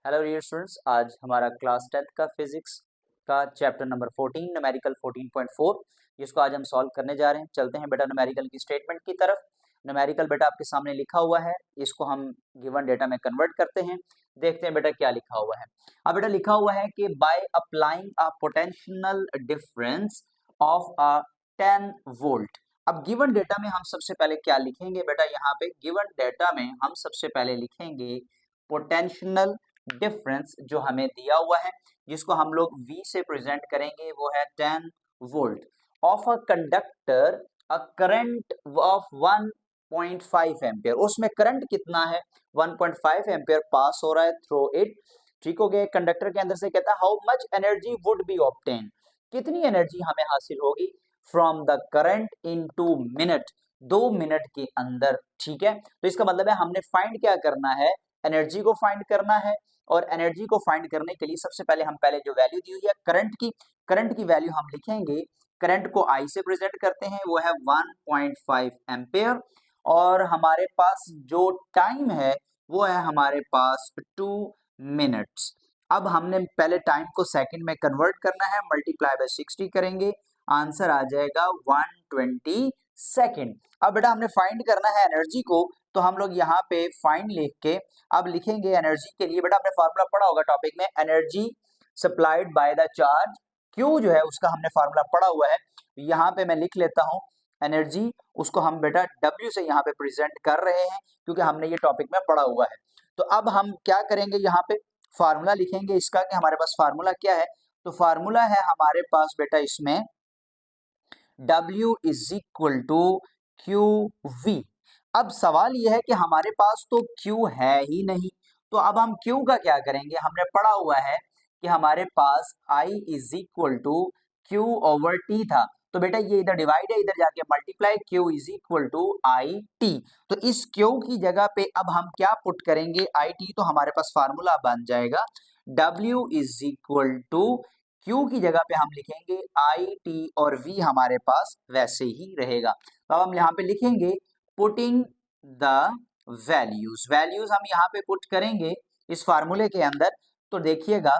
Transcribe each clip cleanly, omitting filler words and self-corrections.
Hello dear students, आज हमारा class 10th का फिजिक्स का चैप्टर नंबर 14 न्यूमेरिकल 14.4 जिसको आज हम सॉल्व करने जा रहे हैं। चलते हैं बेटा न्यूमेरिकल की स्टेटमेंट की तरफ। न्यूमेरिकल बेटा आपके सामने लिखा हुआ है, इसको हम गिवन डेटा में कन्वर्ट करते हैं। देखते हैं बेटा क्या लिखा हुआ है। अब बेटा लिखा हुआ है कि by applying a potential difference of a 10 volt. अब गिवन डेटा में हम सबसे पहले क्या लिखेंगे बेटा, यहाँ पे गिवन डेटा में हम सबसे पहले लिखेंगे पोटेंशियल डिफरेंस जो हमें दिया हुआ है, जिसको हम लोग V से प्रेजेंट करेंगे, वो है 10 volt of a conductor a current of 1.5 ampere. उसमें करंट कितना है, 1.5 एम्पियर पास हो रहा है थ्रू इट। ठीक हो गया। कंडक्टर के अंदर से कहता है how much energy would be obtain, कितनी एनर्जी हमें हासिल होगी from the current in 2 minute, 2 minute के अंदर। ठीक है, तो इसका मतलब है हमने फाइंड क्या करना है, एनर्जी को फाइंड करना है। और एनर्जी को फाइंड करने के लिए सबसे पहले हम पहले जो वैल्यू दी हुई है करंट की वैल्यू हम लिखेंगे। करंट को I से प्रेजेंट करते हैं, वो है 1.5 एम्पेयर। और हमारे पास जो टाइम है वो है हमारे पास 2 मिनट्स। अब हमने पहले टाइम को सेकंड में कन्वर्ट करना है, मल्टीप्लाई बाय 60 करेंगे, आंसर आ जाएगा 120 सेकेंड। अब बेटा हमने फाइंड करना है एनर्जी को, तो हम लोग यहाँ पे फाइंड लिख के अब लिखेंगे एनर्जी के लिए। बेटा आपने फार्मूला पढ़ा होगा टॉपिक में, energy supplied by the charge Q जो है उसका हमने फार्मूला पढ़ा हुआ है। यहाँ पे मैं लिख लेता हूँ एनर्जी, उसको हम बेटा W से यहाँ पे प्रेजेंट कर रहे हैं क्योंकि हमने ये टॉपिक में पढ़ा हुआ है। तो अब हम क्या करेंगे, यहाँ पे फार्मूला लिखेंगे इसका कि हमारे पास फार्मूला क्या है। तो फार्मूला है हमारे पास बेटा इसमें W is equal to Q V. अब सवाल यह है कि हमारे पास तो Q है ही नहीं, तो अब हम Q का क्या करेंगे। हमने पढ़ा हुआ है कि हमारे पास I is equal to Q over T था, तो बेटा ये इधर डिवाइड है, इधर जाके multiply, Q is equal to I T. तो इस Q की जगह पे अब हम क्या पुट करेंगे, आई टी। तो हमारे पास फार्मूला बन जाएगा W is equal to Q की जगह पे हम लिखेंगे आई टी और V हमारे पास वैसे ही रहेगा। तो अब हम यहाँ पे लिखेंगे पुटिंग द वैल्यूज हम यहाँ पे पुट करेंगे इस फार्मूले के अंदर। तो देखिएगा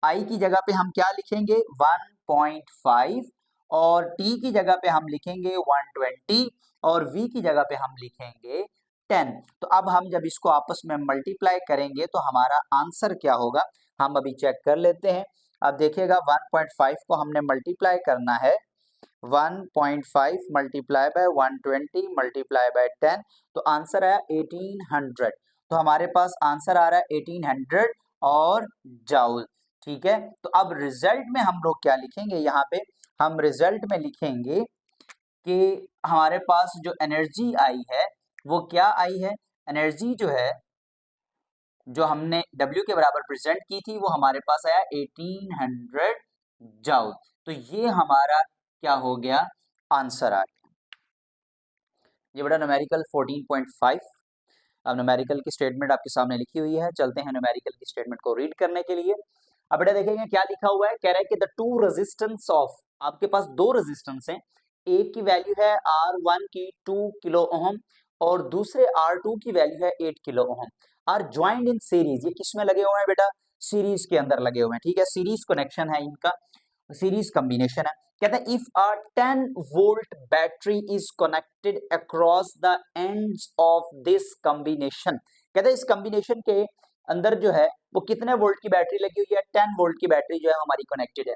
I की जगह पे हम क्या लिखेंगे 1.5 और T की जगह पे हम लिखेंगे 120 और V की जगह पे हम लिखेंगे 10। तो अब हम जब इसको आपस में मल्टीप्लाई करेंगे तो हमारा आंसर क्या होगा, हम अभी चेक कर लेते हैं। अब देखिएगा 1.5 को हमने मल्टीप्लाई करना है, 1.5 मल्टीप्लाई बाय 120 मल्टीप्लाई बाय 10, तो आंसर आया 1800। तो हमारे पास आंसर आ रहा है 1800 और जाउल। ठीक है, तो अब रिजल्ट में हम लोग क्या लिखेंगे, यहाँ पे हम रिजल्ट में लिखेंगे कि हमारे पास जो एनर्जी आई है वो क्या आई है। एनर्जी जो है जो हमने W के बराबर प्रेजेंट की थी वो हमारे पास आया 1800 जाउल। तो ये हमारा क्या हो गया, आंसर आ गया। ये बड़ा न्यूमेरिकल 14.5। अब न्यूमेरिकल की स्टेटमेंट आपके सामने लिखी हुई है, चलते हैं न्यूमेरिकल की स्टेटमेंट को रीड करने के लिए। अब बेटा देखेंगे क्या लिखा हुआ है, कह रहा है कि द टू रेजिस्टेंस ऑफ, आपके पास दो रेजिस्टेंस हैं, एक की वैल्यू है R1 की 2 किलो ओम और दूसरे R2 की वैल्यू है 8 kilo ohm, R joined in series. ये किसमें लगे हुए हैं बेटा, सीरीज के अंदर लगे हुए हैं। ठीक है, सीरीज कनेक्शन है इनका, सीरीज कॉम्बिनेशन है। कहता है if a 10 volt battery is connected across the ends of this combination. कहता है इस कॉम्बिनेशन के अंदर जो है वो कितने वोल्ट की बैटरी लगी हुई है, 10 वोल्ट की बैटरी जो है हमारी कनेक्टेड है।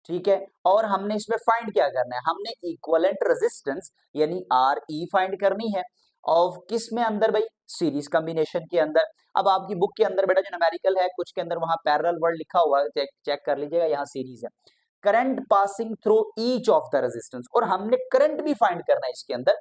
ठीक है, और हमने इसमें फाइंड क्या करना है, हमने इक्विवेलेंट रेजिस्टेंस यानी आर ई फाइंड करनी है। और किस में अंदर भाई, सीरीज कॉम्बिनेशन के अंदर। अब आपकी बुक के अंदर बेटा जो न्यूमेरिकल है कुछ के अंदर वहां पैरेलल वर्ड लिखा हुआ है, चेक कर लीजिएगा, यहाँ सीरीज है। Current passing through each of the resistance, और हमने करंट भी फाइंड करना है इसके अंदर।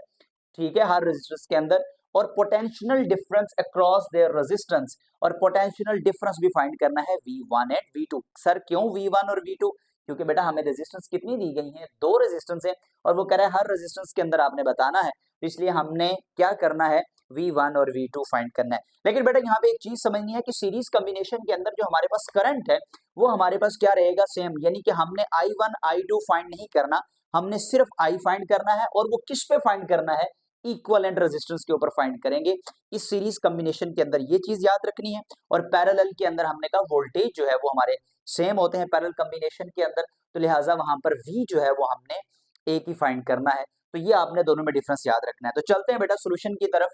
ठीक है, हर रेजिस्टेंस के अंदर। और potential difference across their resistance, और पोटेंशियल डिफरेंस भी फाइंड करना है V1 एंड V2। सर क्यों V1 और V2, क्योंकि बेटा हमें रेजिस्टेंस कितनी दी गई है, दो रेजिस्टेंस है, और वो कह रहा है हर रेजिस्टेंस के अंदर आपने बताना है, तो इसलिए हमने क्या करना है, V1 और V2 फाइंड करना है। लेकिन बेटा यहाँ पे एक चीज समझनी है कि सीरीज कॉम्बिनेशन के अंदर जो हमारे पास करंट है वो हमारे पास क्या रहेगा, सेम। यानी कि हमने I1 I2 फाइंड नहीं करना, हमने सिर्फ I फाइंड करना है, और वो किस पे फाइंड करना है, इक्विवेलेंट रेजिस्टेंस के ऊपर फाइंड करेंगे। इस सीरीज कॉम्बिनेशन के अंदर ये चीज याद रखनी है, और पैरेलल के अंदर हमने कहा वोल्टेज जो है वो हमारे सेम होते हैं पैरेलल कॉम्बिनेशन के अंदर, तो लिहाजा वहां पर V जो है वो हमने एक ही फाइंड करना है। तो ये आपने दोनों में डिफरेंस याद रखना है। तो चलते हैं बेटा सोल्यूशन की तरफ।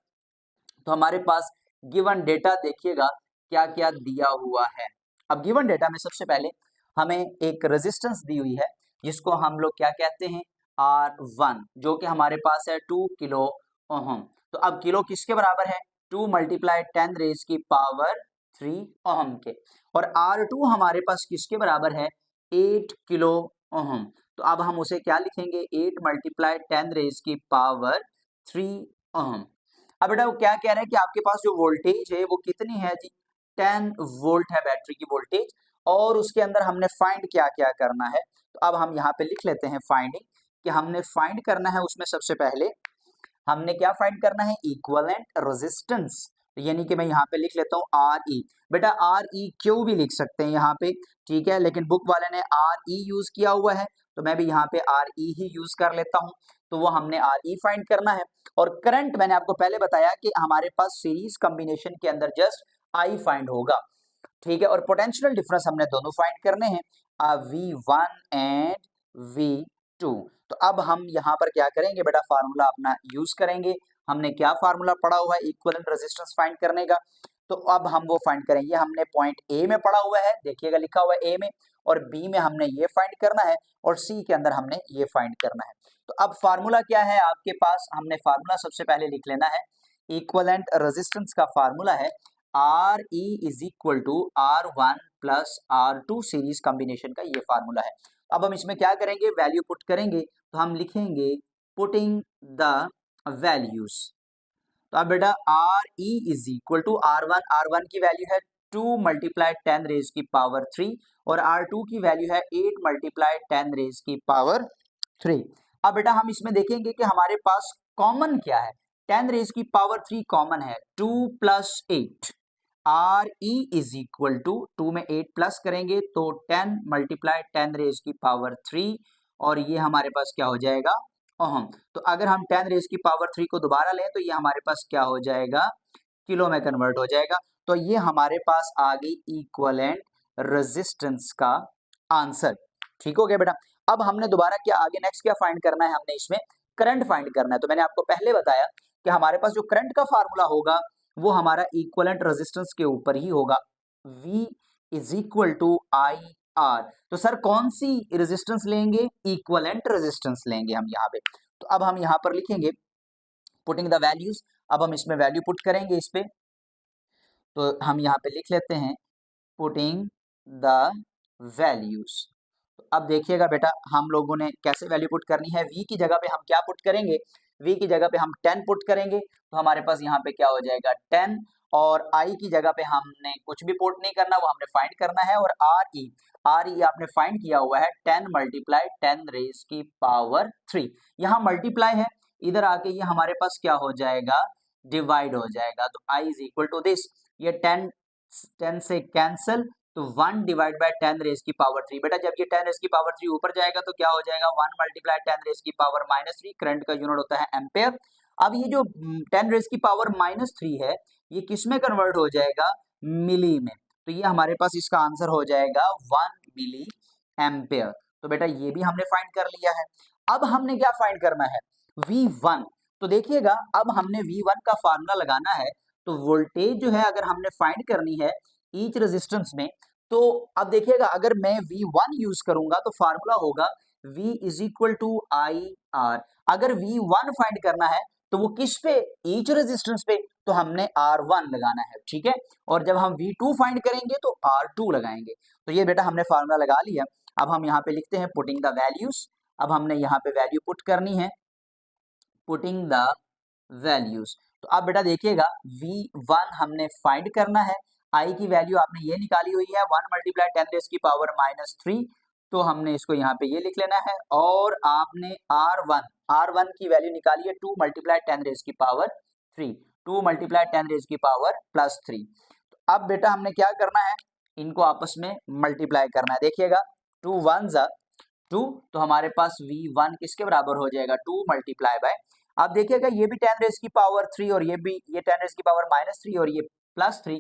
तो हमारे पास गिवन डेटा देखिएगा क्या क्या दिया हुआ है। अब गिवन डेटा में सबसे पहले हमें एक रेजिस्टेंस दी हुई है जिसको हम लोग क्या कहते हैं, R1, जो कि हमारे पास है 2 किलो ओहम। तो अब किलो किसके बराबर है, 2 मल्टीप्लाई 10 रेज की पावर 3 ओहम के, और R2 हमारे पास किसके बराबर है, 8 किलो ओहम। तो अब हम उसे क्या लिखेंगे, 8 मल्टीप्लाई 10 रेज की पावर 3 ओहम। अब बेटा वो क्या कह रहा है कि आपके पास जो वोल्टेज है वो कितनी है जी, 10 वोल्ट है बैटरी की वोल्टेज, और उसके अंदर हमने फाइंड क्या क्या करना है। तो अब हम यहाँ पे लिख लेते हैं फाइंडिंग, कि हमने फाइंड करना है उसमें सबसे पहले हमने क्या फाइंड करना है, इक्विवेलेंट रेजिस्टेंस। यानी कि मैं यहाँ पे लिख लेता हूँ आर ई, बेटा आर ई क्यू भी लिख सकते हैं यहाँ पे, ठीक है, लेकिन बुक वाले ने आर ई यूज किया हुआ है तो मैं भी यहाँ पे आर ई ही यूज कर लेता हूँ। तो वो हमने आर ई फाइंड करना है। और करंट मैंने आपको पहले बताया कि हमारे पास सीरीज कॉम्बिनेशन के अंदर जस्ट आई फाइंड होगा, ठीक है, और पोटेंशियल डिफरेंस हमने दोनों फाइंड करने हैं, V1 एंड V2। तो अब हम यहाँ पर क्या करेंगे बेटा, फार्मूला अपना यूज करेंगे। हमने क्या फार्मूला पढ़ा हुआ है इक्विवेलेंट रेजिस्टेंस फाइंड करने का, तो अब हम वो फाइंड करेंगे। हमने पॉइंट ए में पढ़ा हुआ है, देखिएगा लिखा हुआ है ए में, और बी में हमने ये फाइंड करना है, और सी के अंदर हमने ये फाइंड करना है। तो अब फार्मूला क्या है आपके पास, हमने फार्मूला सबसे पहले लिख लेना है। इक्विवेलेंट रेजिस्टेंस का फार्मूला है R E is equal to R1 plus R2 series combination का ये फार्मूला है। अब हम इसमें क्या करेंगे, वैल्यू पुट करेंगे। तो हम लिखेंगे पुटिंग द वैल्यूज। तो अब बेटा R E is equal to R1 की वैल्यू है 2 मल्टीप्लाई 10 रेज की पावर 3, और R2 की वैल्यू है 8 मल्टीप्लाई 10 रेज की पावर 3। अब बेटा हम इसमें देखेंगे कि हमारे पास कॉमन क्या है, 10 रेज की पावर 3 कॉमन है, 2 plus 8, R E is equal to 2 में 8 प्लस करेंगे तो 10 मल्टीप्लाई 10 रेज की पावर 3, और ये हमारे पास क्या हो जाएगा, ओहम। तो अगर हम 10 रेज की पावर 3 को दोबारा लें तो ये हमारे पास क्या हो जाएगा, किलो में कन्वर्ट हो जाएगा। तो ये हमारे पास आ गई इक्विवेलेंट रेजिस्टेंस का आंसर। ठीक हो गया बेटा। अब हमने दोबारा क्या आगे नेक्स्ट क्या फाइंड करना है, हमने इसमें करंट फाइंड करना है। तो मैंने आपको पहले बताया कि हमारे पास जो करंट का फार्मूला होगा वो हमारा इक्विवेलेंट रेजिस्टेंस के ऊपर ही होगा, V is equal to I R. तो सर कौन सी रेजिस्टेंस लेंगे, इक्विवेलेंट रेजिस्टेंस लेंगे हम यहाँ पे। तो अब हम यहाँ पर लिखेंगे पुटिंग द वैल्यूज। अब हम इसमें वैल्यू पुट करेंगे इस पे, तो हम यहाँ पे लिख लेते हैं पुटिंग द वैल्यूज। अब देखिएगा बेटा हम लोगों ने कैसे वैल्यू पुट करनी है, V की जगह पे हम क्या पुट करेंगे, V की जगह पे हम 10 पुट करेंगे। तो हमारे पास यहाँ पे क्या हो जाएगा 10, और I की जगह पे हमने कुछ भी पुट नहीं करना, वो हमने फाइंड करना है, और आर ई आपने फाइंड किया हुआ है 10 मल्टीप्लाई 10 रेज की पावर 3। यहाँ मल्टीप्लाई है, इधर आके ये हमारे पास क्या हो जाएगा, डिवाइड हो जाएगा। तो I is equal to this, ये 10 से कैंसिल, तो 1 डिवाइड बाय 10 रेज की पावर 3। बेटा जब ये 10 रेज की पावर 3 ऊपर जाएगा तो क्या हो जाएगा, 1 मल्टीप्लाई 10 रेज की पावर -3। करंट का यूनिट होता है एम्पेयर। अब ये जो 10 रेज की पावर -3 है ये किस में कन्वर्ट हो जाएगा, मिली में। तो ये हमारे पास इसका आंसर हो जाएगा 1 मिली एम्पेयर। तो बेटा ये भी हमने फाइंड कर लिया है। अब हमने क्या फाइंड करना है, V1। तो देखिएगा अब हमने V1 का फार्मूला लगाना है। तो वोल्टेज जो है अगर हमने फाइंड करनी है ईच रेजिस्टेंस में, तो अब देखिएगा अगर मैं V1 यूज करूंगा तो फार्मूला होगा V is equal to I R. अगर V1 फाइंड करना है तो वो किस पे, ईच रेजिस्टेंस पे, तो हमने R1 लगाना है, ठीक है। और जब हम V2 फाइंड करेंगे तो R2 लगाएंगे। तो ये बेटा हमने फार्मूला लगा लिया। अब हम यहाँ पे लिखते हैं पुटिंग द वैल्यूज। अब हमने यहाँ पे वैल्यू पुट करनी है, पुटिंग द वैल्यूज। तो अब बेटा देखिएगा V1 हमने फाइंड करना है, I की वैल्यू आपने ये निकाली हुई है 1 मल्टीप्लाई 10 रेज की पावर -3, तो हमने इसको यहाँ पे ये लिख लेना है। और आपने R1 की वैल्यू निकाली है 2 मल्टीप्लाई 10 रेज की पावर 3, 2 मल्टीप्लाई 10 रेज की पावर +3। तो अब बेटा हमने क्या करना है, इनको आपस में मल्टीप्लाई करना है। देखिएगा 2 1 2, तो हमारे पास V1 किसके बराबर हो जाएगा, 2 मल्टीप्लाई बाय, आप देखिएगा ये भी 10 रेज की पावर 3 और ये 10 रेज की पावर -3 और ये +3,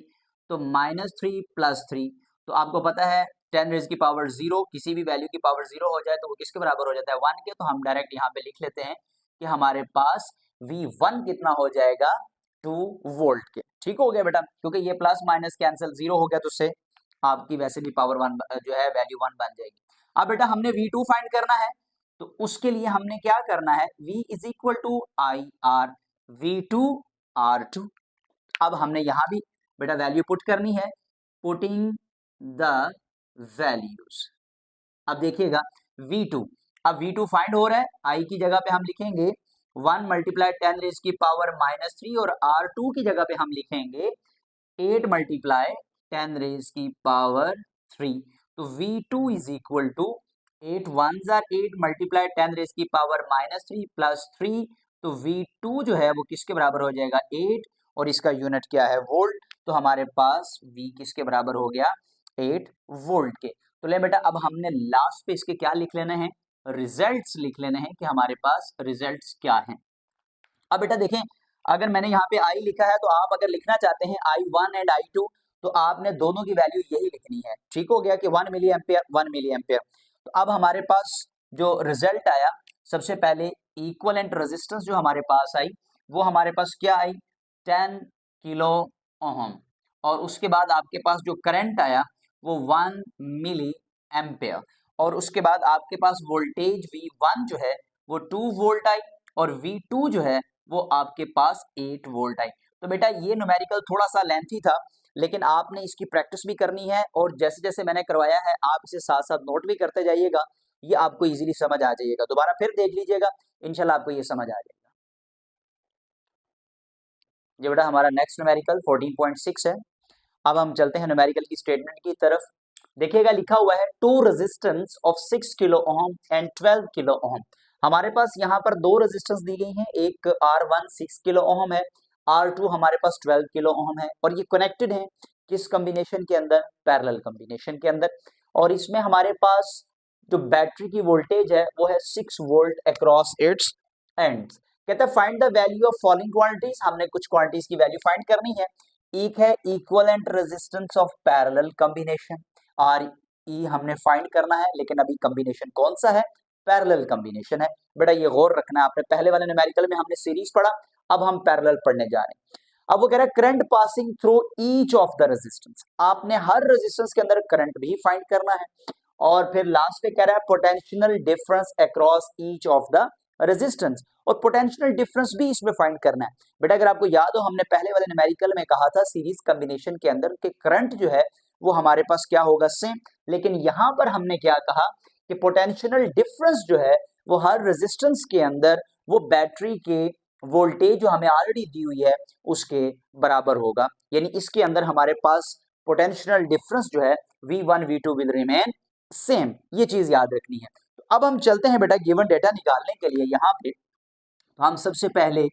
तो -3 + 3, तो आपको पता है 10 रेज की पावर 0, किसी भी वैल्यू की पावर 0 हो जाए तो वो किसके बराबर हो जाता है, 1 के। तो हम डायरेक्ट यहाँ पे लिख लेते हैं कि हमारे पास V1 कितना हो जाएगा, 2 वोल्ट के। ठीक हो गया बेटा, क्योंकि ये प्लस माइनस कैंसिल 0 हो गया, तो उससे आपकी वैसे भी पावर 1 जो है वैल्यू 1 बन जाएगी। अब बेटा हमने V2 फाइंड करना है, तो उसके लिए हमने क्या करना है, V is equal to I R V2 R2। अब हमने यहां भी बेटा वैल्यू पुट करनी है, पुटिंग द वैल्यूज। अब देखिएगा V2, अब V2 फाइंड हो रहा है, I की जगह पे हम लिखेंगे 1 मल्टीप्लाई 10 रेज की पावर -3 और R2 की जगह पे हम लिखेंगे 8 मल्टीप्लाई 10 रेज की पावर 3। तो V2 is equal to 8 1s आर 8 मल्टीप्लाई 10 रेज की पावर -3 प्लस 3, तो V2 जो है वो किसके बराबर हो जाएगा, 8, और इसका यूनिट क्या है, वोल्ट। तो हमारे पास V किसके बराबर हो गया, 8 वोल्ट के। तो ले बेटा अब हमने लास्ट पे इसके क्या लिख लेने हैं, रिजल्ट्स लिख लेने हैं कि हमारे पास रिजल्ट्स क्या हैं। अब बेटा देखें, अगर मैंने यहाँ पे आई लिखा है, तो आप अगर लिखना चाहते हैं I1 एंड I2, तो आपने दोनों की वैल्यू यही लिखनी है। ठीक हो गया कि 1 मिली एम्पेयर 1 मिली एम्पेयर। तो अब हमारे पास जो रिजल्ट आया, सबसे पहले इक्विवेलेंट रेजिस्टेंस जो हमारे पास आई, वो हमारे पास क्या आई, 10 किलो ओम, और उसके बाद आपके पास जो करंट आया वो 1 मिली एम्पेयर, और उसके बाद आपके पास वोल्टेज V1 जो है वो 2 वोल्ट आई, और V2 जो है वो आपके पास 8 वोल्ट आई। तो बेटा ये न्यूमेरिकल थोड़ा सा लेंथी था, लेकिन आपने इसकी प्रैक्टिस भी करनी है, और जैसे जैसे मैंने करवाया है आप इसे साथ साथ नोट भी करते जाइएगा, ये आपको इजीली समझ आ जाइएगा। दोबारा फिर देख लीजिएगा, इंशाल्लाह आपको ये समझ आ जाएगा। ये बेटा हमारा नेक्स्ट न्यूमेरिकल 14.6 है। अब हम चलते हैं न्यूमेरिकल की स्टेटमेंट की तरफ। देखिएगा लिखा हुआ है 2 resistance of 6 kilo ohm and 12 kilo ohm. हमारे पास यहाँ पर दो रेजिस्टेंस दी गई हैं, एक R1 6 किलो ओम है, R2 हमारे पास 12 किलो ओम है, और ये कनेक्टेड है किस कॉम्बिनेशन के अंदर, पैरेलल कॉम्बिनेशन के अंदर। और इसमें हमारे पास जो बैटरी की वोल्टेज है वो है 6 वोल्ट अक्रॉस इट्स एंड्स। कहता है find the value of following quantities, हमने कुछ क्वांटिटीज की वैल्यू फाइंड करनी है। एक है equivalent resistance of parallel combination, R E हमने फाइंड करना है, लेकिन अभी कॉम्बिनेशन कौन सा है, पैरेलल कॉम्बिनेशन है। बेटा ये गौर रखना है, आपने पहले वाले न्यूमेरिकल में हमने सीरीज पढ़ा, अब हम पैरेलल पढ़ने जा रहे हैं। अब वो कह रहा है current passing through each of the resistance, आपने हर रेजिस्टेंस के अंदर करंट भी फाइंड करना है। और फिर लास्ट पे कह रहा है potential difference across each of the resistance, और पोटेंशियल डिफरेंस भी इसमें फाइंड करना है। बेटा अगर आपको याद हो, हमने पहले वाले न्यूमेरिकल में कहा था सीरीज कॉम्बिनेशन के अंदर के करंट जो है वो हमारे पास क्या होगा, सेम। लेकिन यहां पर हमने क्या कहा कि पोटेंशियल डिफरेंस जो है वो हर रेजिस्टेंस के अंदर वो बैटरी के वोल्टेज जो हमें ऑलरेडी दी हुई है उसके बराबर होगा, यानी इसके अंदर हमारे पास पोटेंशियल डिफरेंस जो है V1 V2 will remain same. ये चीज याद रखनी है। तो अब हम चलते हैं बेटा गिवन डेटा निकालने के लिए। यहाँ पे तो हम सबसे पहले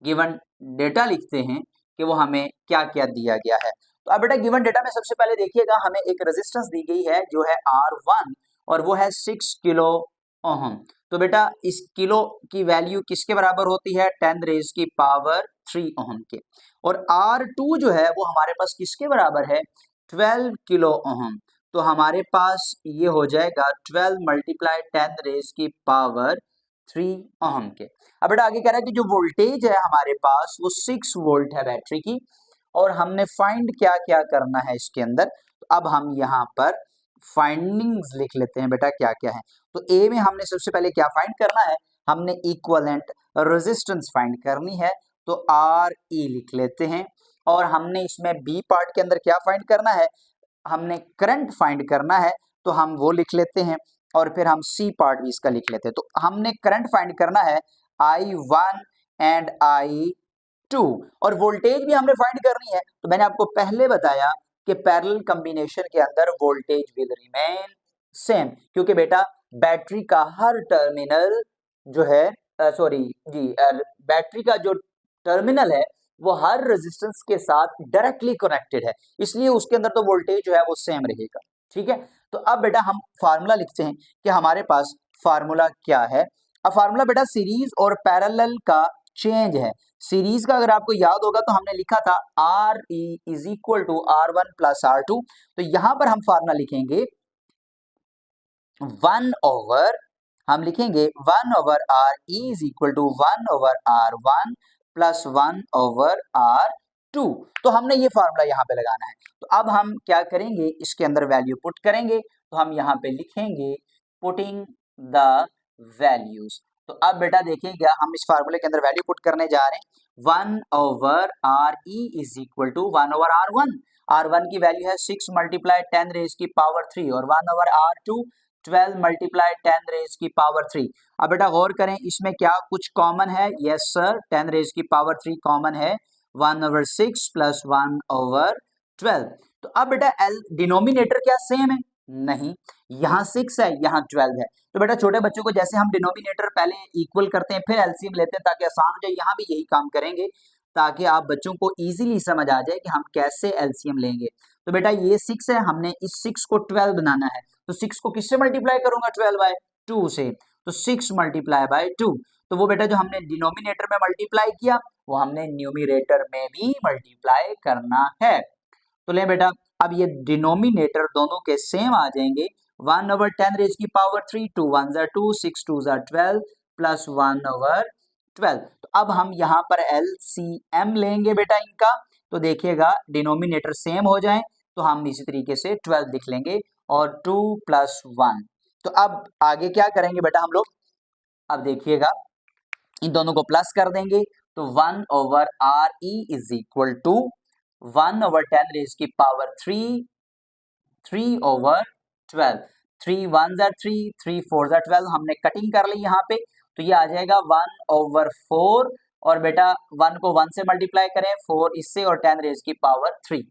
गिवन डेटा लिखते हैं कि वो हमें क्या क्या दिया गया है। तो अब बेटा गिवन डेटा में सबसे पहले देखिएगा हमें एक रेजिस्टेंस दी गई है जो है R1, और वो है 6 किलो ओम। तो बेटा इस किलो की वैल्यू किसके बराबर होती है, 10 रेज की पावर 3 ओम के। और R2 जो है वो हमारे पास किसके बराबर है, 12 किलो ओम। तो हमारे पास ये हो जाएगा 12 मल्टीप्लाई 10 रेज की पावर 3 ओम के। अब बेटा आगे कह रहा है कि जो वोल्टेज है हमारे पास वो 6 वोल्ट है बैटरी की, और हमने फाइंड क्या क्या करना है इसके अंदर। तो अब हम यहाँ पर फाइंडिंग्स लिख लेते हैं बेटा क्या क्या है। तो ए में हमने सबसे पहले क्या फाइंड करना है, हमने इक्विवेलेंट रेजिस्टेंस फाइंड करनी है, तो आर ई लिख लेते हैं। और हमने इसमें बी पार्ट के अंदर क्या फाइंड करना है, हमने करंट फाइंड करना है, तो हम वो लिख लेते हैं। और फिर हम सी पार्ट भी इसका लिख लेते हैं। तो हमने करंट फाइंड करना है I1 एंड I2, और वोल्टेज भी हमने फाइंड करनी है। तो मैंने आपको पहले बताया कि पैरेलल कॉम्बिनेशन के अंदर वोल्टेज विल रिमेन सेम, क्योंकि बेटा बैटरी का हर टर्मिनल जो है बैटरी का जो टर्मिनल है वो हर रेजिस्टेंस के साथ डायरेक्टली कनेक्टेड है, इसलिए उसके अंदर तो वोल्टेज जो है वो सेम रहेगा। ठीक है, तो अब बेटा हम फार्मूला लिखते हैं कि हमारे पास फार्मूला क्या है। अब फार्मूला बेटा सीरीज और पैरेलल का चेंज है। सीरीज का अगर आपको याद होगा तो हमने लिखा था R E is equal to R1 plus R2, तो यहां पर हम फार्मूला लिखेंगे 1 ओवर, हम लिखेंगे 1 over R E is equal to 1 over R1 plus 1 over R2। तो हमने ये फार्मूला यहाँ पे लगाना है। तो अब हम क्या करेंगे, इसके अंदर वैल्यू पुट करेंगे। तो हम यहाँ पे लिखेंगे पुटिंग द वैल्यूज। तो अब बेटा देखिएगा हम इस फार्मूले के अंदर वैल्यू पुट करने जा रहे हैं। 1 over R E is equal to 1 over R1। R1 की वैल्यू है 6 मल्टीप्लाई 10 रेज की पावर 3 और 1 ओवर R2 12 मल्टीप्लाई 10 रेज की पावर 3। अब बेटा गौर करें इसमें क्या कुछ कॉमन है? यस सर, 10 रेज की पावर 3 कॉमन है। 1 ओवर 6 प्लस 1 ओवर 12। तो अब बेटा एल डिनोमिनेटर क्या सेम है? नहीं, यहाँ 6 है, यहाँ 12 है। तो बेटा छोटे बच्चों को जैसे हम डिनोमिनेटर पहले इक्वल करते हैं फिर एलसीएम लेते हैं ताकि आसान हो जाए, यहाँ भी यही काम करेंगे ताकि आप बच्चों को इजीली समझ आ जाए कि हम कैसे एलसीएम लेंगे। तो बेटा ये 6 है, हमने इस 6 को 12 बनाना है, तो 6 को किससे मल्टीप्लाई करूंगा? 12 बाय 2 से। तो 6 मल्टीप्लाई बाय 2, तो वो बेटा जो हमने डिनोमिनेटर में मल्टीप्लाई किया वो हमने न्यूमिनेटर में भी मल्टीप्लाई करना है। तो ले बेटा अब ये डिनोमिनेटर दोनों के सेम आ जाएंगे। 1 ओवर 10 रेज की पावर 3, 2 1 ज़ा 2, 6 2 ज़ा 12 प्लस 1 ओवर 12। तो अब हम यहाँ पर एलसीएम लेंगे बेटा इनका। तो देखिएगा डिनोमिनेटर सेम हो जाए तो हम इसी तरीके से 12 लिख लेंगे और 2 प्लस 1। तो अब आगे क्या करेंगे बेटा हम लोग? अब देखिएगा इन दोनों को प्लस कर देंगे। तो 1 over R E is equal to 1 over 10 raise की पावर 3, 3 ओवर 12। 3 1 ज़ा 3, 3 4 ज़ा 12। हमने कटिंग कर ली यहाँ पे, तो ये आ जाएगा 1 ओवर 4 और बेटा 1 को 1 से मल्टीप्लाई करें 4 इससे और 10 रेज की पावर 3।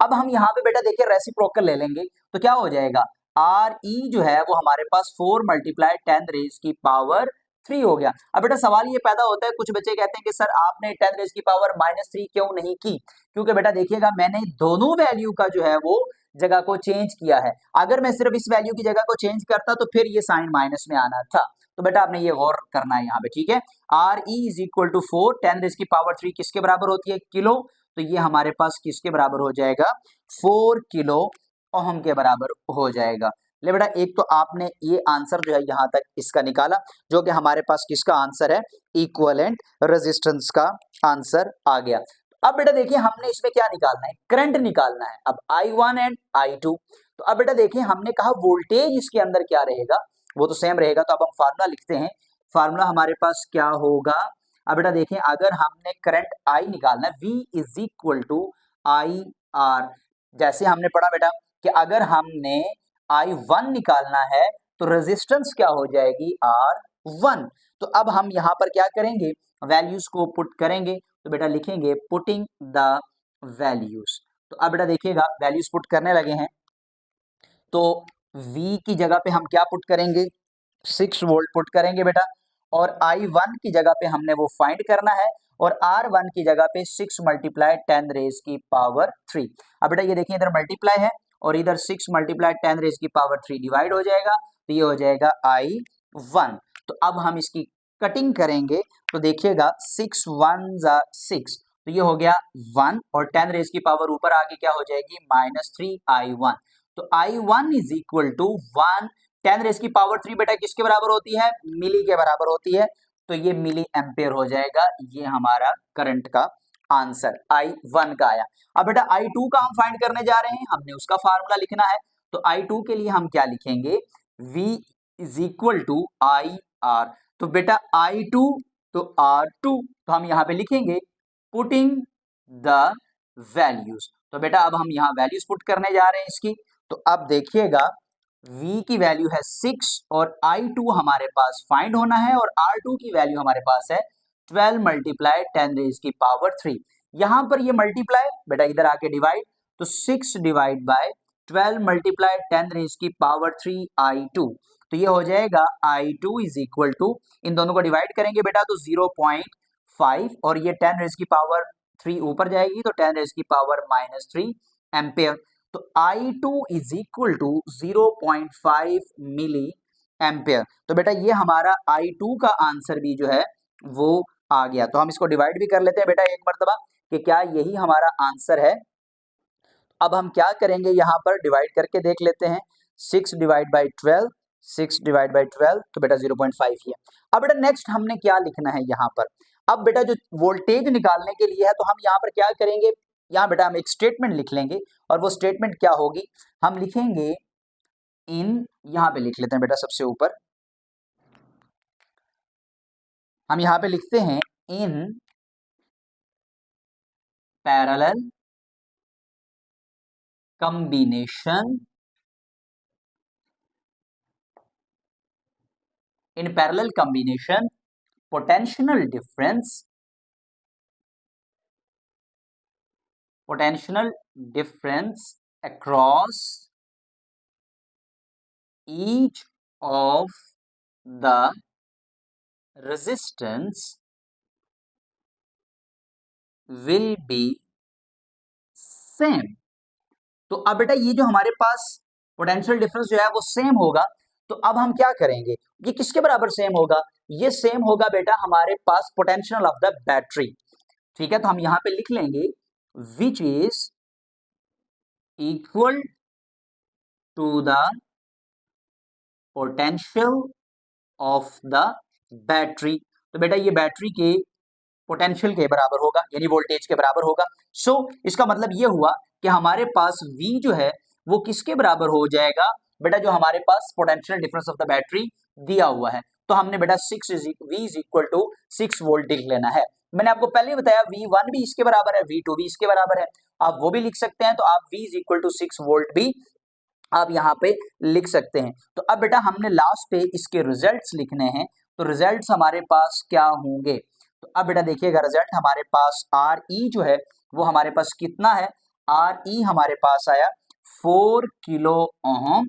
अब हम यहाँ पे बेटा देखिए रेसिप्रोकल ले लेंगे तो क्या हो जाएगा? आर ई जो है वो हमारे पास 4 मल्टीप्लाई 10 रेज की पावर 3 हो गया। अब बेटा सवाल ये पैदा होता है, कुछ बच्चे कहते हैं कि सर आपने 10 रेज की पावर -3 क्यों नहीं की? क्योंकि बेटा देखिएगा मैंने दोनों वैल्यू का जो है वो जगह को चेंज किया है। अगर मैं सिर्फ इस वैल्यू की जगह को चेंज करता तो फिर ये साइन माइनस में आना था। तो बेटा आपने ये गौर करना है यहाँ पे, ठीक है। R E is equal to 4, 10 raise की पावर 3 किसके बराबर होती है? किलो। तो ये हमारे पास किसके बराबर हो जाएगा? 4 किलो ओहम के बराबर हो जाएगा। ले बेटा एक तो आपने ये आंसर जो है यहाँ तक इसका निकाला, जो कि हमारे पास किसका आंसर है? इक्विवेलेंट रेजिस्टेंस का आंसर आ गया। अब बेटा देखिए हमने इसमें क्या निकालना है? करंट निकालना है। अब I1 एंड I2। तो अब बेटा देखिए हमने कहा वोल्टेज इसके अंदर क्या रहेगा? वो तो सेम रहेगा। तो अब हम फार्मूला लिखते हैं। फार्मूला हमारे पास क्या होगा? अब बेटा देखिए अगर हमने करंट I निकालना है, V is equal to IR। जैसे हमने पढ़ा बेटा कि अगर हमने I1 निकालना है तो रेजिस्टेंस क्या हो जाएगी? R1। तो अब हम यहाँ पर क्या करेंगे? वैल्यूज को पुट करेंगे। तो बेटा लिखेंगे पुटिंग द वैल्यूज। तो अब बेटा देखिएगा वैल्यूज पुट करने लगे हैं। तो V की जगह पे हम क्या पुट करेंगे? 6 वोल्ट पुट करेंगे बेटा। और I1 की जगह पे हमने वो फाइंड करना है और R1 की जगह पे 6 मल्टीप्लाई 10 रेज की पावर 3। अब बेटा ये देखिए इधर मल्टीप्लाई है और इधर 6 मल्टीप्लाई 10 रेज की पावर 3 डिवाइड हो जाएगा, तो ये हो जाएगा I1। तो अब हम इसकी कटिंग करेंगे तो देखिएगा 6 1 ज़ा 6, तो ये हो गया 1 और 10 रेज की पावर ऊपर आके क्या हो जाएगी? -3 I1। तो I1 is equal to 1 10 raise की पावर 3 बेटा किसके बराबर होती है? मिली के बराबर होती है। तो ये मिली एम्पेयर हो जाएगा। ये हमारा करंट का आंसर I1 का आया। अब बेटा I2 का हम फाइंड करने जा रहे हैं, हमने उसका फार्मूला लिखना है। तो I2 के लिए हम क्या लिखेंगे? V is equal to IR। तो बेटा I2 तो R2, तो हम यहाँ पे लिखेंगे पुटिंग द वैल्यूज। तो बेटा अब हम यहाँ वैल्यूज पुट करने जा रहे हैं इसकी। तो अब देखिएगा V की वैल्यू है 6 और I2 हमारे पास फाइंड होना है और R2 की वैल्यू हमारे पास है 12 मल्टीप्लाई 10 रेज की पावर 3। यहां पर ये मल्टीप्लाई बेटा इधर आके डिवाइड, तो 6 डिवाइड बाय 12 मल्टीप्लाई 10 रेज की पावर 3 I2। तो ये हो जाएगा I2 इज इक्वल टू, इन दोनों को डिवाइड करेंगे बेटा तो 0.5 और ये 10 रेज की पावर 3 ऊपर जाएगी तो 10 रेज की पावर -3 एम्पेयर। तो I2 is equal to 0.5 milli ampere. तो बेटा ये हमारा I2 का आंसर भी जो है वो आ गया। तो हम इसको डिवाइड भी कर लेते हैं बेटा एक मर्तबा कि क्या यही हमारा आंसर है। अब हम क्या करेंगे, यहाँ पर डिवाइड करके देख लेते हैं। 6 डिवाइड बाई 12, 6 डिवाइड बाई 12, तो बेटा 0.5 ही है। अब बेटा नेक्स्ट हमने क्या लिखना है यहाँ पर। अब बेटा जो वोल्टेज निकालने के लिए है तो हम यहाँ पर क्या करेंगे, यहाँ बेटा हम एक स्टेटमेंट लिख लेंगे और वो स्टेटमेंट क्या होगी, हम लिखेंगे इन, यहाँ पे लिख लेते हैं बेटा सबसे ऊपर, हम यहाँ पे लिखते हैं in parallel combination, in parallel combination potential difference across each of the resistance will be same। तो अब बेटा ये जो हमारे पास पोटेंशियल डिफरेंस जो है वो सेम होगा, तो अब हम क्या करेंगे, ये किसके बराबर सेम होगा, ये सेम होगा बेटा हमारे पास पोटेंशियल ऑफ द बैटरी। ठीक है, तो हम यहां पे लिख लेंगे which is equal to the potential of the battery. तो बेटा ये बैटरी के पोटेंशियल के बराबर होगा, यानी वोल्टेज के बराबर होगा। सो इसका मतलब ये हुआ कि हमारे पास V जो है वो किसके बराबर हो जाएगा बेटा, जो हमारे पास potential difference of the battery दिया हुआ है। तो हमने बेटा V is equal to 6 volt लिख लेना है। मैंने आपको पहले बताया V1 भी इसके बराबर है, V2 भी इसके बराबर है, आप वो भी लिख सकते हैं। तो आप V is equal to 6 volt भी आप यहाँ पे लिख सकते हैं। तो अब बेटा हमने लास्ट पे इसके रिजल्ट्स लिखने हैं, तो रिजल्ट्स हमारे पास क्या होंगे, तो अब बेटा देखिएगा रिजल्ट हमारे पास RE जो है वो हमारे पास कितना है, RE हमारे पास आया 4 किलो ओम,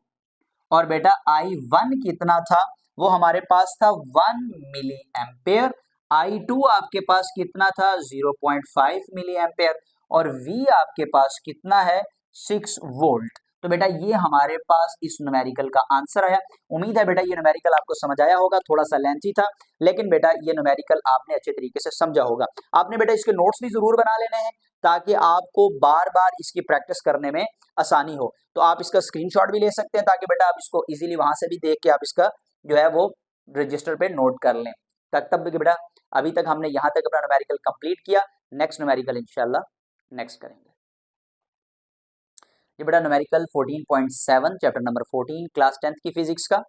और बेटा I1 कितना था, वो हमारे पास था 1 मिली एम्पेयर, I2 आपके पास कितना था 0.5 मिली एम्पेयर, और V आपके पास कितना है 6 वोल्ट। तो बेटा ये हमारे पास इस न्यूमेरिकल का आंसर आया। उम्मीद है बेटा ये न्यूमेरिकल आपको समझ आया होगा, थोड़ा सा लेंथी था लेकिन बेटा ये न्यूमेरिकल आपने अच्छे तरीके से समझा होगा। आपने बेटा इसके नोट्स भी जरूर बना लेने हैं ताकि आपको बार बार इसकी प्रैक्टिस करने में आसानी हो। तो आप इसका स्क्रीनशॉट भी ले सकते हैं ताकि बेटा आप इसको इजीली वहां से भी देख के आप इसका जो है वो रजिस्टर पे नोट कर लें। तब बेटा अभी तक हमने यहाँ तक अपना न्यूमेरिकल कंप्लीट किया, नेक्स्ट न्यूमेरिकल इंशाल्लाह नेक्स्ट करेंगे। ये बेटा numerical 14.7 chapter number 14 class 10th की फिजिक्स का।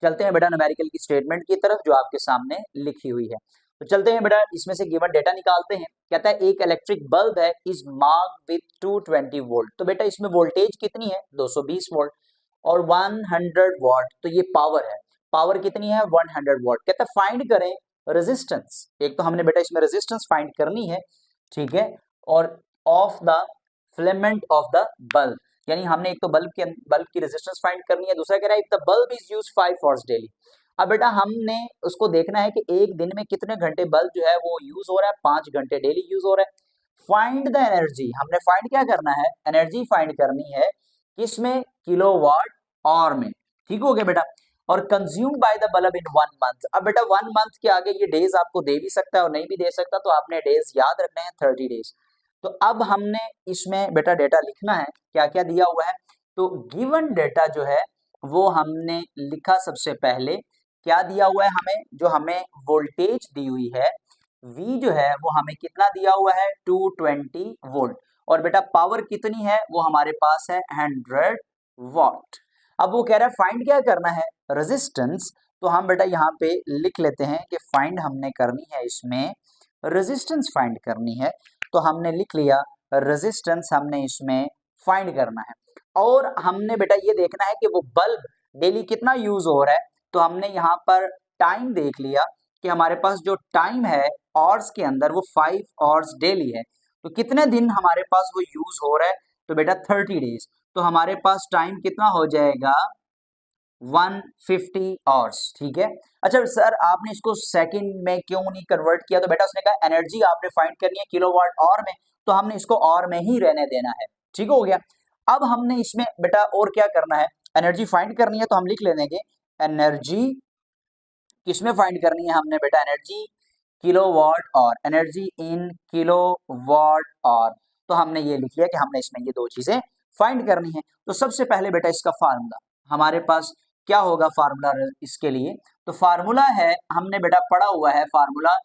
चलते हैं बेटा न्यूमेरिकल की स्टेटमेंट की तरफ जो आपके सामने लिखी हुई है। तो चलते हैं बेटा इसमें से गिवन डेटा निकालते हैं। कहता है एक इलेक्ट्रिक बल्ब है इज मार्क्ड विद 220 वोल्ट। तो बेटा इसमें वोल्टेज कितनी है 220 वोल्ट और 100 वाट, तो ये पावर है, पावर कितनी है 100 वाट। कहता है फाइंड करें रेजिस्टेंस, एक तो हमने बेटा इसमें रेजिस्टेंस फाइंड करनी है, ठीक है, और of the filament of the bulb, यानी हमने एक तो बल्ब की रेजिस्टेंस फाइंड करनी है, दूसरा कह रहा है if the bulb is used 5 hours daily. अब बेटा हमने उसको देखना है कि एक दिन में कितने घंटे बल्ब जो है वो यूज हो रहा है, 5 घंटे डेली यूज हो रहा है। फाइंड द एनर्जी, हमने फाइंड क्या करना है, एनर्जी फाइंड करनी है किसमें, किलोवाट आवर में, ठीक हो गया बेटा। और consume by the bulb in 1 month. अब बेटा 1 मंथ के आगे ये डेज आपको दे भी सकता है और नहीं भी दे सकता, तो आपने डेज याद रखने हैं 30 डेज। तो अब हमने इसमें बेटा डेटा लिखना है, क्या क्या दिया हुआ है। तो गिवन डेटा जो है वो हमने लिखा, सबसे पहले क्या दिया हुआ है हमें, जो हमें वोल्टेज दी हुई है V जो है वो हमें कितना दिया हुआ है 220 वोल्ट, और बेटा पावर कितनी है वो हमारे पास है 100 वाट। अब वो कह रहा है फाइंड क्या करना है, रेजिस्टेंस। तो हम बेटा यहाँ पे लिख लेते हैं कि फाइंड हमने करनी है इसमें रेजिस्टेंस फाइंड करनी है। तो हमने लिख लिया रेजिस्टेंस हमने इसमें फाइंड करना है, और हमने बेटा ये देखना है कि वो बल्ब डेली कितना यूज हो रहा है। तो हमने यहाँ पर टाइम देख लिया कि हमारे पास जो टाइम है आवर्स के अंदर वो 5 आवर्स डेली है, तो कितने दिन हमारे पास वो यूज हो रहा है, तो बेटा 30 डेज। तो हमारे पास टाइम कितना हो जाएगा 150 आवर्स, ठीक है। अच्छा सर आपने इसको सेकंड में क्यों नहीं कन्वर्ट किया, तो बेटा उसने कहा एनर्जी आपने फाइंड करनी है किलोवाट आवर में, तो हमने इसको आवर में ही रहने देना है, ठीक हो गया। अब हमने इसमें बेटा और क्या करना है, एनर्जी फाइंड करनी है, तो हम लिख लेंगे एनर्जी किसमें फाइंड करनी है हमने बेटा, एनर्जी किलोवाट और, एनर्जी इन किलोवाट और। तो हमने ये लिख लिया कि हमने इसमें ये दो चीजें फाइंड करनी है। तो सबसे पहले बेटा इसका फार्मूला हमारे पास क्या होगा, फार्मूला इसके लिए तो फार्मूला है, हमने बेटा पढ़ा हुआ है formula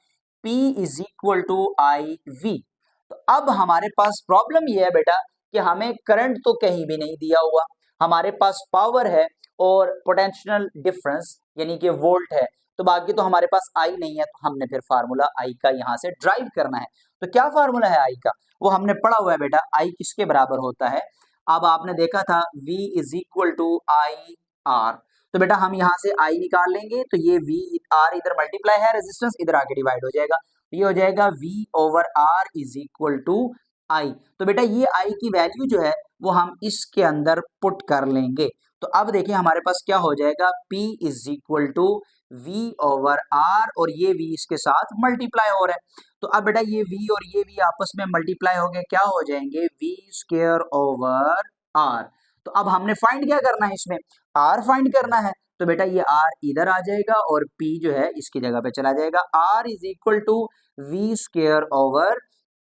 P is equal to I V. तो अब हमारे पास प्रॉब्लम ये है बेटा कि हमें करंट तो कहीं भी नहीं दिया हुआ, हमारे पास पावर है और पोटेंशियल डिफरेंस यानी कि वोल्ट है, तो बाकी तो हमारे पास आई नहीं है। तो हमने फिर फार्मूला आई का यहाँ से ड्राइव करना है। तो क्या फार्मूला है आई का, वो हमने पढ़ा हुआ है बेटा, आई किसके बराबर होता है। अब आपने देखा था V is equal to I R, तो बेटा हम यहाँ से आई निकाल लेंगे, तो ये V R इधर मल्टीप्लाई है, रेजिस्टेंस इधर आके डिवाइड हो जाएगा, ये हो जाएगा V over R is equal to I. तो बेटा ये आई की वैल्यू जो है वो हम इसके अंदर पुट कर लेंगे। तो अब देखिए हमारे पास क्या हो जाएगा, P is equal to V over R और ये V इसके साथ मल्टीप्लाई हो रहा है। तो अब बेटा ये V और ये V आपस में मल्टीप्लाई हो गए, क्या हो जाएंगे, V स्क्वायर ओवर R। तो अब हमने फाइंड क्या करना है, इसमें R फाइंड करना है। तो बेटा ये R इधर आ जाएगा और P जो है इसकी जगह पे चला जाएगा। R is equal to V square over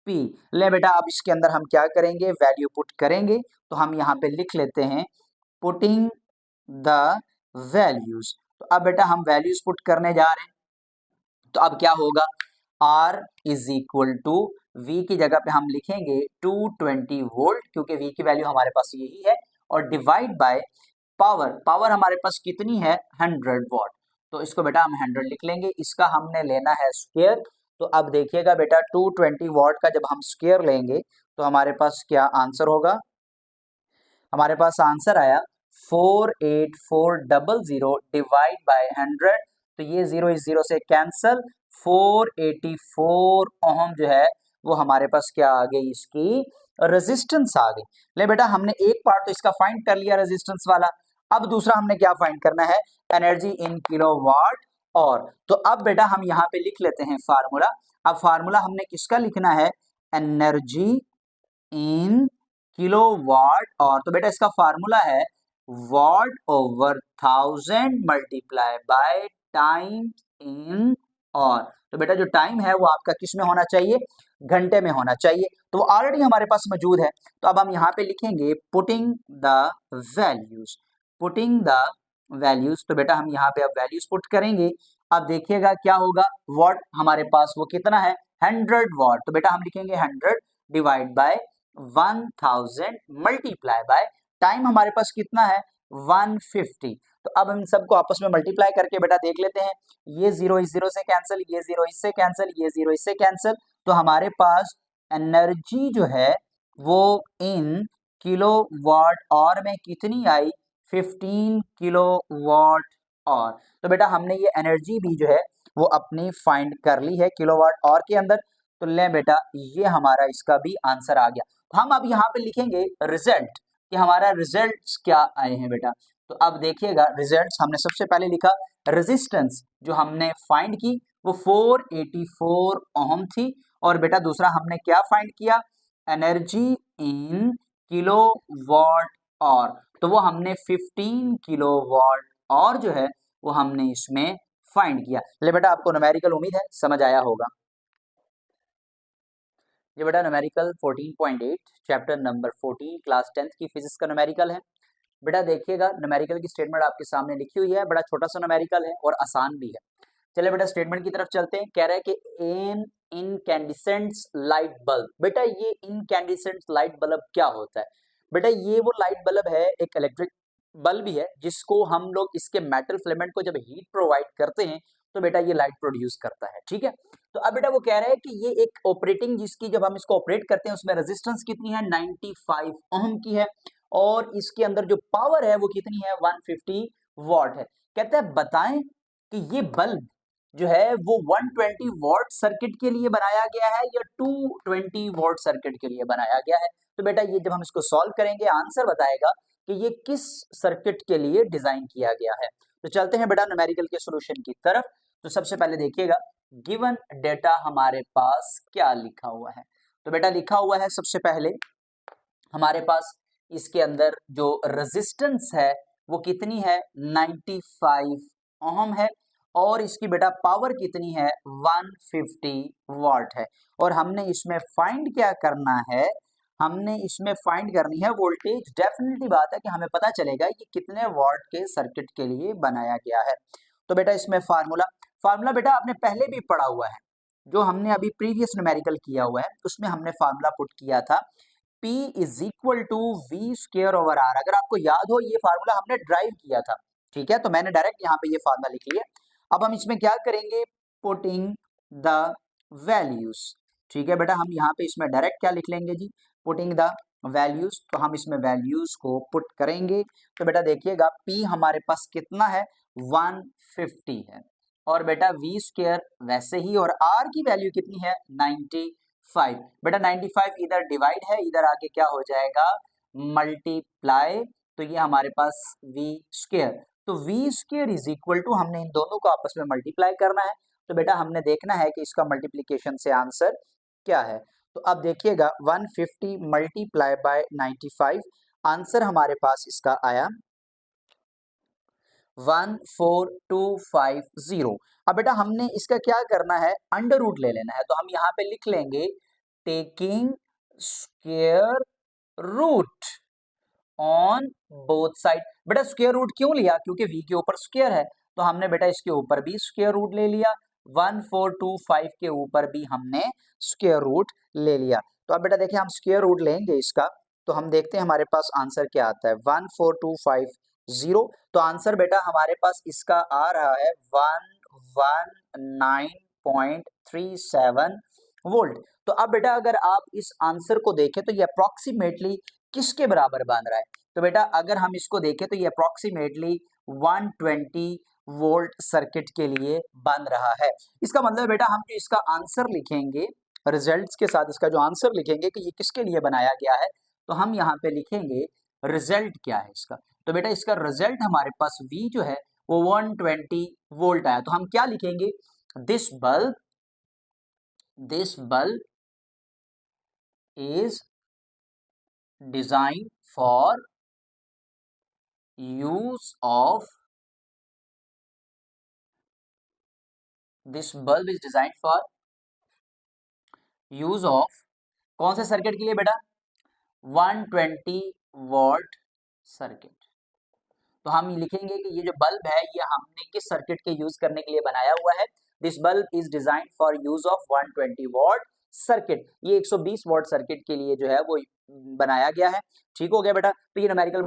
P। ले बेटा अब इसके अंदर हम क्या करेंगे, वैल्यू पुट करेंगे। तो हम यहाँ पे लिख लेते हैं पुटिंग द वैल्यूज। तो अब बेटा हम वैल्यूज पुट करने जा रहे हैं। तो अब क्या होगा, R is equal to V की जगह पे हम लिखेंगे 220 वोल्ट, क्योंकि V की वैल्यू हमारे पास यही है, और डिवाइड बाय पावर, पावर हमारे पास कितनी है 100 वॉट। तो इसको बेटा हम 100 लिख लेंगे, इसका हमने लेना है स्क्वायर। तो अब देखिएगा बेटा 220 वॉट का जब हम स्क्वायर लेंगे तो हमारे पास क्या आंसर होगा, हमारे पास आंसर आया 48400 डिवाइड बाय 100। तो ये जीरो इस जीरो से कैंसल, 484 ओम जो है वो हमारे पास क्या आ गई, इसकी रेजिस्टेंस आ गई। ले बेटा हमने एक पार्ट तो इसका फाइंड कर लिया रेजिस्टेंस वाला, अब दूसरा हमने क्या फाइंड करना है, एनर्जी इन किलोवाट और। तो अब बेटा हम यहाँ पे लिख लेते हैं फार्मूला। अब फार्मूला हमने किसका लिखना है, एनर्जी इन किलोवाट और। तो बेटा इसका फार्मूला है what over 1000 multiply by time in और। तो बेटा जो टाइम है वो आपका किस में होना चाहिए, घंटे में होना चाहिए, तो वो ऑलरेडी हमारे पास मौजूद है। तो अब हम यहाँ पे लिखेंगे putting the values, putting the values. तो बेटा हम यहाँ पे अब वैल्यूज पुट करेंगे। अब देखिएगा क्या होगा, वॉट हमारे पास वो कितना है 100 वॉट। तो बेटा हम लिखेंगे 100 divide by 1000 multiply by time हमारे पास कितना है 150। तो अब हम सबको आपस में मल्टीप्लाई करके बेटा देख लेते हैं, ये जीरो इस जीरो से कैंसिल, ये जीरो इससे कैंसिल, ये जीरो इससे कैंसिल। तो हमारे पास एनर्जी जो है वो इन किलोवाट और में कितनी आई, 15 किलोवाट और। तो बेटा हमने ये एनर्जी भी जो है वो अपनी फाइंड कर ली है किलोवाट और के अंदर। तो ले बेटा ये हमारा इसका भी आंसर आ गया। तो हम अब यहाँ पे लिखेंगे रिजल्ट कि हमारा रिजल्ट्स क्या आए हैं बेटा। तो अब देखिएगा रिजल्ट्स हमने सबसे पहले लिखा, रेजिस्टेंस जो हमने फाइंड की वो 484 ओम थी, और बेटा दूसरा हमने क्या फाइंड किया, एनर्जी इन किलोवाट और। तो वो हमने 15 किलोवाट और जो है वो हमने इसमें फाइंड किया। ले बेटा आपको न्यूमेरिकल उम्मीद है समझ आया होगा। ये बेटा numerical 14.8 chapter number 14 class 10th की फिजिक्स का न्यूमेरिकल है। बेटा देखिएगा न्यूमेरिकल की स्टेटमेंट आपके सामने लिखी हुई है, बड़ा छोटा सा न्यूमेरिकल है और आसान भी है। चलिए बेटा स्टेटमेंट की तरफ चलते हैं। कह रहा है कि एन इनकैंडिसेंट लाइट बल्ब, बेटा ये इनकैंडिसेंट लाइट बल्ब क्या होता है, बेटा ये वो लाइट बल्ब है, एक इलेक्ट्रिक बल्ब भी है जिसको हम लोग इसके मेटल फिलामेंट को जब हीट प्रोवाइड करते हैं तो बेटा ये लाइट प्रोड्यूस करता है, ठीक है। तो अब बेटा वो कह रहा है कि ये एक ऑपरेटिंग जिसकी जब हम इसको ऑपरेट करते हैं उसमें रेजिस्टेंस कितनी है 95 ओम की है, और इसके अंदर जो पावर है वो कितनी है 150 वॉट है। कहता है बताएं कि ये बल्ब जो है वो 120 वॉट सर्किट के लिए बनाया गया है या 220 वॉट सर्किट के लिए बनाया गया है। तो बेटा ये जब हम इसको सॉल्व करेंगे आंसर बताएगा कि ये किस सर्किट के लिए डिजाइन किया गया है। तो चलते हैं बेटा न्यूमेरिकल के सॉल्यूशन की तरफ। तो सबसे पहले देखिएगा गिवन डेटा हमारे पास क्या लिखा हुआ है। तो बेटा लिखा हुआ है सबसे पहले हमारे पास इसके अंदर जो रेजिस्टेंस है वो कितनी है 95 ओम है, और इसकी बेटा पावर कितनी है 150 वाट है। और हमने इसमें फाइंड क्या करना है, हमने इसमें फाइंड करनी है वोल्टेज। डेफिनेटली बात है कि हमें पता चलेगा कि कितने वाट के सर्किट के लिए बनाया गया है। तो बेटा इसमें फार्मूला बेटा आपने पहले भी पढ़ा हुआ है, जो हमने अभी प्रीवियस न्यूमेरिकल किया हुआ है उसमें हमने फार्मूला पुट किया था, P is equal to V square over R. अगर आपको याद हो ये फार्मूला हमने ड्राइव किया था, ठीक है, तो मैंने डायरेक्ट यहाँ पे ये फार्मूला लिख लिया। अब हम इसमें क्या करेंगे, पुटिंग द वैल्यूज। ठीक है बेटा, हम यहाँ पे इसमें डायरेक्ट क्या लिख लेंगे जी, पुटिंग द वैल्यूज। तो हम इसमें वैल्यूज को पुट करेंगे, तो बेटा देखिएगा P हमारे पास कितना है 150 है, और बेटा वी स्क्वायर वैसे ही, और R की वैल्यू कितनी है 95। बेटा 95 इधर डिवाइड है, इधर आके क्या हो जाएगा मल्टीप्लाई, तो ये हमारे पास वी स्क्वायर। तो V square is equal to, हमने इन दोनों को आपस में मल्टीप्लाई करना है, तो बेटा हमने देखना है कि इसका मल्टीप्लीकेशन से आंसर क्या है। तो अब देखिएगा 150 मल्टीप्लाई बाय 95, आंसर हमारे पास इसका आया 14250। अब बेटा हमने इसका क्या करना है, अंडर रूट ले लेना है, तो हम यहाँ पे लिख लेंगे taking square root on both side. बेटा स्क्वायर रूट क्यों लिया, क्योंकि v के ऊपर स्क्वायर है, तो हमने बेटा इसके ऊपर भी स्क्वायर रूट ले लिया, 1425 के ऊपर भी हमने स्क्वायर रूट ले लिया। तो अब बेटा देखिए हम स्क्वायर रूट लेंगे इसका, तो हम देखते हैं हमारे पास आंसर क्या आता है 14250। तो आंसर बेटा हमारे पास इसका आ रहा है 119.37 वोल्ट। तो अब बेटा अगर आप इस आंसर को देखें तो ये अप्रोक्सीमेटली किसके बराबर बन रहा है, तो बेटा अगर हम इसको देखें तो ये अप्रोक्सीमेटली 120 वोल्ट सर्किट के लिए बन रहा है। इसका मतलब बेटा हम जो इसका आंसर लिखेंगे रिजल्ट्स के साथ, इसका जो आंसर लिखेंगे कि ये किसके लिए बनाया गया है, तो हम यहाँ पे लिखेंगे रिजल्ट क्या है इसका। तो बेटा इसका रिजल्ट हमारे पास V जो है वो 120 वोल्ट आया, तो हम क्या लिखेंगे, this bulb is designed for use of, this bulb is designed for use of कौन से सर्किट के लिए बेटा 120 वॉट सर्किट। तो हम लिखेंगे कि ये जो बल्ब है ये हमने किस सर्किट के यूज करने के लिए बनाया हुआ है, this bulb is design for use of 120 what circuit. ये 120 वॉट सर्किट के लिए जो है वो बनाया गया है। ठीक हो गया बेटा, तो ये न्यूमेरिकल